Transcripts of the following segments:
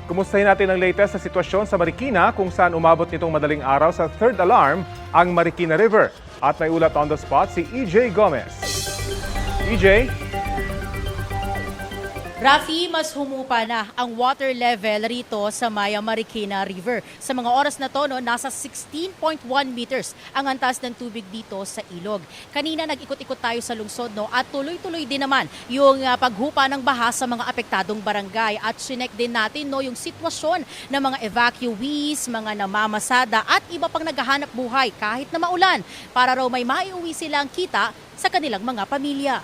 Kumustahin natin ang latest na sitwasyon sa Marikina kung saan umabot nitong madaling araw sa third alarm ang Marikina River. At may ulat on the spot si EJ Gomez. EJ? Rafi, mas humupa na ang water level rito sa Maya Marikina River. Sa mga oras na to, nasa 16.1 meters ang antas ng tubig dito sa ilog. Kanina nag-ikot-ikot tayo sa lungsod at tuloy-tuloy din naman yung paghupa ng baha sa mga apektadong barangay. At sinek din natin yung sitwasyon ng mga evacuees, mga namamasada at iba pang naghahanap buhay kahit na maulan para raw may maiuwi silang kita sa kanilang mga pamilya.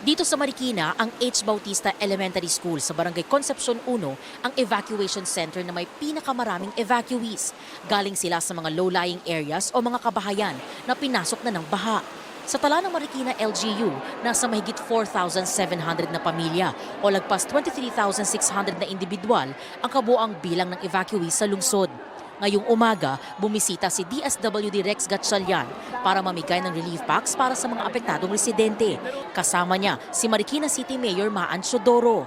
Dito sa Marikina, ang H. Bautista Elementary School sa Barangay Concepcion 1 ang evacuation center na may pinakamaraming evacuees. Galing sila sa mga low-lying areas o mga kabahayan na pinasok na ng baha. Sa tala ng Marikina LGU, nasa mahigit 4,700 na pamilya o lagpas 23,600 na individual ang kabuang bilang ng evacuees sa lungsod. Ngayong umaga, bumisita si DSWD Rex Gatchalian para mamigay ng relief packs para sa mga apektadong residente. Kasama niya si Marikina City Mayor Maan Chodoro.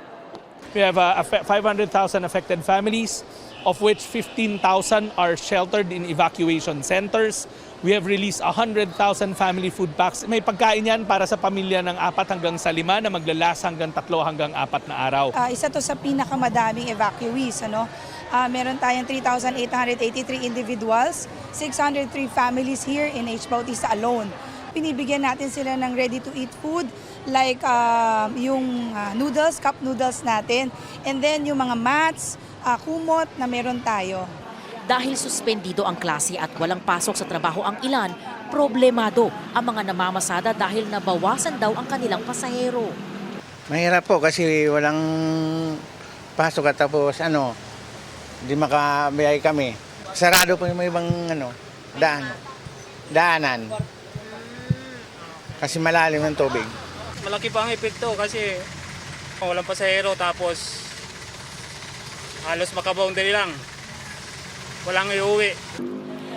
We have 500,000 affected families, of which 15,000 are sheltered in evacuation centers. We have released 100,000 family food packs. May pagkain yan para sa pamilya ng 4 hanggang 5 na maglalas hanggang 3 hanggang 4 na araw. Isa to sa pinakamadaming evacuees. Meron tayong 3,883 individuals, 603 families here in H. Bautista alone. Binibigyan natin sila ng ready-to-eat food like yung noodles, cup noodles natin, and then yung mga mats, kumot na meron tayo. Dahil suspendido ang klase at walang pasok sa trabaho ang ilan, problemado ang mga namamasada dahil nabawasan daw ang kanilang pasahero. Mahirap po kasi walang pasok at tapos di makabiyay kami. Sarado po yung ibang daanan. Kasi malalim ang tubig. Malaki pa ang epekto kasi walang pasahero tapos halos makaboundary lang. Walang iuwi.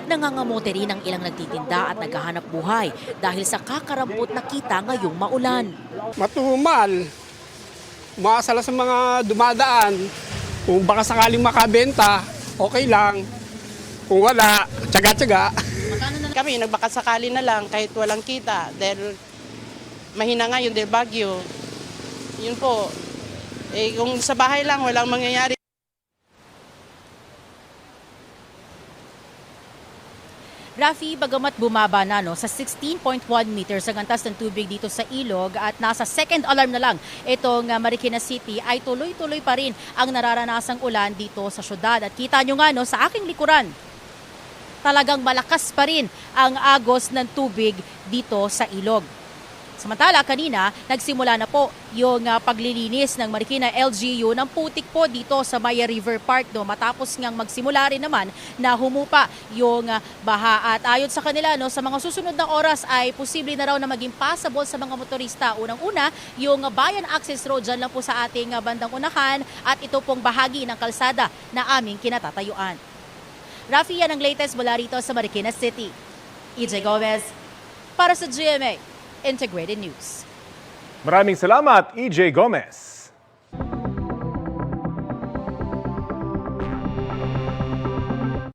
Nangangamote rin ang ilang nagtitinda at naghahanap buhay dahil sa kakarampot na kita ngayong maulan. Matumal, umaasala sa mga dumadaan. Kung baka sakaling makabenta, okay lang. Kung wala, tsaga-tsaga. Kami nagbakasakali na lang kahit walang kita dahil mahina nga yun dahil bagyo. Yun po, kung sa bahay lang walang mangyayari. Rafi, bagamat bumaba na sa 16.1 meters ang antas ng tubig dito sa ilog at nasa second alarm na lang itong Marikina City, ay tuloy-tuloy pa rin ang nararanasang ulan dito sa syudad. At kita nyo nga sa aking likuran, talagang malakas pa rin ang agos ng tubig dito sa ilog. Samantala, kanina, nagsimula na po yung paglilinis ng Marikina LGU ng putik po dito sa Maya River Park. Matapos ngang magsimula rin naman na humupa yung baha. At ayon sa kanila, sa mga susunod na oras ay posible na raw na maging passable sa mga motorista. Unang-una, yung Bayan Access Road dyan lang po sa ating bandang unahan at ito pong bahagi ng kalsada na aming kinatatayuan. Rafi, yan ang latest mula rito sa Marikina City. EJ Gomez para sa GMA Integrated News. Maraming salamat, EJ Gomez.